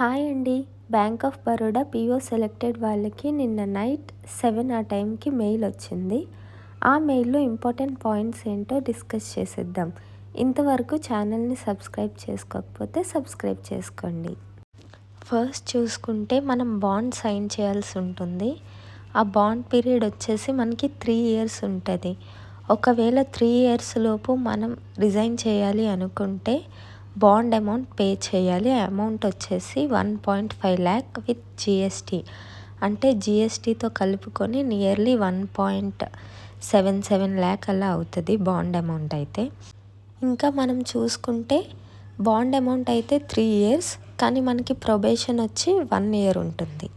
Hi అండి. Bank of Baroda PO selected వాళ్ళకి నిన్న నైట్ 7 ఆ టైంకి మెయిల్ వచ్చింది. ఆ మెయిల్‌లో ఇంపార్టెంట్ పాయింట్స్ ఏంటో డిస్కస్ చేసేద్దాం. ఇంతవరకు ఛానల్‌ని సబ్స్క్రైబ్ చేసుకోకపోతే సబ్స్క్రైబ్ చేసుకోండి. ఫస్ట్ చూసుకుంటే మనం బాండ్ సైన్ చేయాల్సి ఉంటుంది. ఆ బాండ్ పీరియడ్ వచ్చేసి మనకి 3 ఇయర్స్ ఉంటుంది. ఒకవేళ 3 ఇయర్స్ లోపు మనం రిజైన్ చేయాలి అనుకుంటే బాండ్ అమౌంట్ పే చేయాలి. అమౌంట్ వచ్చేసి 1.5 lakh విత్ జిఎస్టీ. అంటే జిఎస్టీతో కలుపుకొని నియర్లీ 1.77 lakh అలా అవుతుంది బాండ్ అమౌంట్ అయితే. ఇంకా మనం చూసుకుంటే బాండ్ అమౌంట్ అయితే 3 ఇయర్స్, కానీ మనకి ప్రొబేషన్ వచ్చి 1 year ఉంటుంది.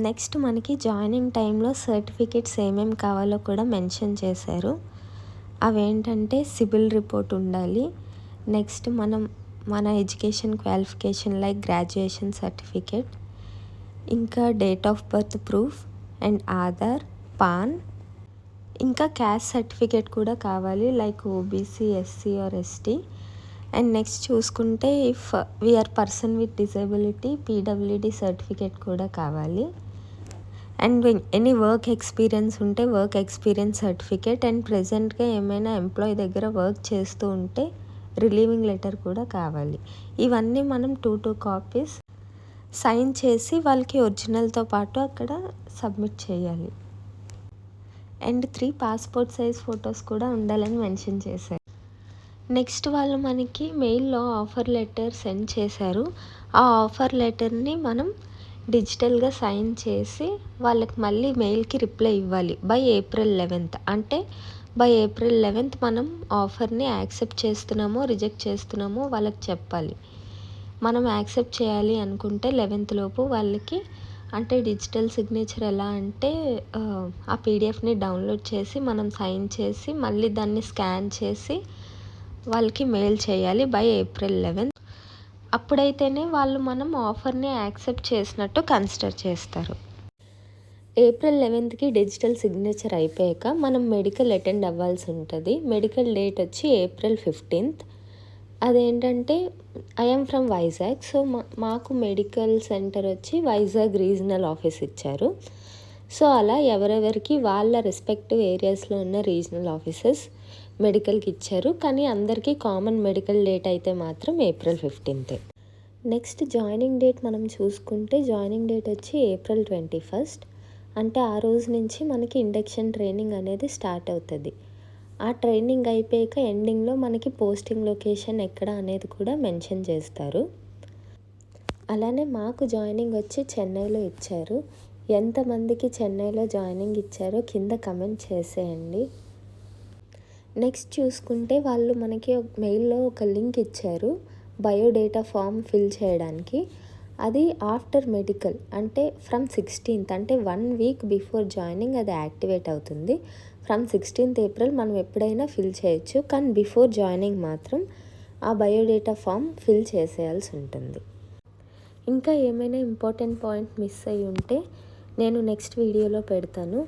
నెక్స్ట్ మనకి జాయినింగ్ టైంలో సర్టిఫికేట్స్ ఏమేమి కావాలో కూడా మెన్షన్ చేశారు. అవేంటంటే సిబిల్ రిపోర్ట్ ఉండాలి. నెక్స్ట్ మన education qualification like graduation certificate, ఇంకా date of birth proof and Aadhaar, PAN, ఇంకా క్యాస్ట్ సర్టిఫికేట్ కూడా కావాలి like OBC, SC or ST. And next చూసుకుంటే if we are person with disability పీడబ్ల్యూడీ సర్టిఫికేట్ కూడా కావాలి. అండ్ ఎనీ వర్క్ ఎక్స్పీరియన్స్ ఉంటే వర్క్ ఎక్స్పీరియన్స్ సర్టిఫికేట్, అండ్ ప్రెజెంట్గా ఏమైనా ఎంప్లాయీ దగ్గర వర్క్ చేస్తూ ఉంటే రిలీవింగ్ లెటర్ కూడా కావాలి. ఇవన్నీ మనం 2 కాపీస్ సైన్ చేసి వాళ్ళకి ఒరిజినల్తో పాటు అక్కడ సబ్మిట్ చేయాలి. అండ్ 3 పాస్పోర్ట్ సైజ్ ఫొటోస్ కూడా ఉండాలని మెన్షన్ చేశారు. నెక్స్ట్ వాళ్ళు మనకి మెయిల్లో ఆఫర్ లెటర్ సెండ్ చేశారు. ఆ ఆఫర్ లెటర్ని మనం డిజిటల్గా సైన్ చేసి వాళ్ళకి మళ్ళీ మెయిల్కి రిప్లై ఇవ్వాలి బై April 11th. అంటే బై April 11th మనం ఆఫర్ని యాక్సెప్ట్ చేస్తున్నామో రిజెక్ట్ చేస్తున్నామో వాళ్ళకి చెప్పాలి. మనం యాక్సెప్ట్ చేయాలి అనుకుంటే 11th లోపు వాళ్ళకి, అంటే డిజిటల్ సిగ్నేచర్ ఎలా అంటే ఆ పీడిఎఫ్ని డౌన్లోడ్ చేసి మనం సైన్ చేసి మళ్ళీ దాన్ని స్కాన్ చేసి వాళ్ళకి మెయిల్ చేయాలి బై April 11th. అప్పుడైతేనే వాళ్ళు మనం ఆఫర్ని యాక్సెప్ట్ చేసినట్టు కన్సిడర్ చేస్తారు. April 11th డిజిటల్ సిగ్నేచర్ అయిపోయాక మనం మెడికల్ అటెండ్ అవ్వాల్సి ఉంటుంది. మెడికల్ డేట్ వచ్చి April 15th. అదేంటంటే ఐఎమ్ ఫ్రమ్ వైజాగ్, సో మాకు మెడికల్ సెంటర్ వచ్చి వైజాగ్ రీజనల్ ఆఫీస్ ఇచ్చారు. సో అలా ఎవరెవరికి వాళ్ళ రెస్పెక్టివ్ ఏరియాస్లో ఉన్న రీజనల్ ఆఫీసెస్ మెడికల్కి ఇచ్చారు. కానీ అందరికీ కామన్ మెడికల్ డేట్ అయితే మాత్రం April 15th. Next joining date మనం చూసుకుంటే జాయినింగ్ డేట్ వచ్చి April 21st. అంటే ఆ రోజు నుంచి మనకి ఇండక్షన్ ట్రైనింగ్ అనేది స్టార్ట్ అవుతుంది. ఆ ట్రైనింగ్ అయిపోయాక ఎండింగ్లో మనకి పోస్టింగ్ లొకేషన్ ఎక్కడ అనేది కూడా మెన్షన్ చేస్తారు. అలానే మాకు జాయినింగ్ వచ్చి చెన్నైలో ఇచ్చారు. ఎంతమందికి చెన్నైలో జాయినింగ్ ఇచ్చారో కింద కమెంట్ చేసేయండి. నెక్స్ట్ చూసుకుంటే వాళ్ళు మనకి మెయిల్లో ఒక లింక్ ఇచ్చారు బయోడేటా ఫామ్ ఫిల్ చేయడానికి. అది ఆఫ్టర్ మెడికల్ అంటే ఫ్రమ్ 16th, అంటే 1 week బిఫోర్ జాయినింగ్ అది యాక్టివేట్ అవుతుంది. ఫ్రమ్ 16th April మనం ఎప్పుడైనా ఫిల్ చేయొచ్చు, కానీ బిఫోర్ జాయినింగ్ మాత్రం ఆ బయోడేటా ఫామ్ ఫిల్ చేసేయాల్సి ఉంటుంది. ఇంకా ఏమైనా ఇంపార్టెంట్ పాయింట్ మిస్ అయ్యి ఉంటే నేను నెక్స్ట్ వీడియోలో పెడతాను.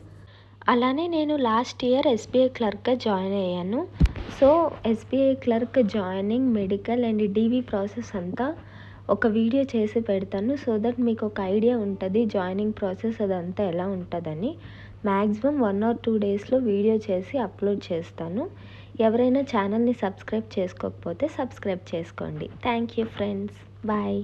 అలానే నేను లాస్ట్ ఇయర్ ఎస్బీఐ క్లర్క్గా జాయిన్ అయ్యాను. So SBI clerk joining, medical and DV process అంతా ఒక వీడియో చేసి పెడతాను. సో దట్ మీకు ఒక ఐడియా ఉంటుంది జాయినింగ్ ప్రాసెస్ అదంతా ఎలా ఉంటుందని. మ్యాక్సిమం 1 or 2 daysలో వీడియో చేసి అప్లోడ్ చేస్తాను. ఎవరైనా ఛానల్ని సబ్స్క్రైబ్ చేసుకోకపోతే సబ్స్క్రైబ్ చేసుకోండి. Thank you friends. బాయ్.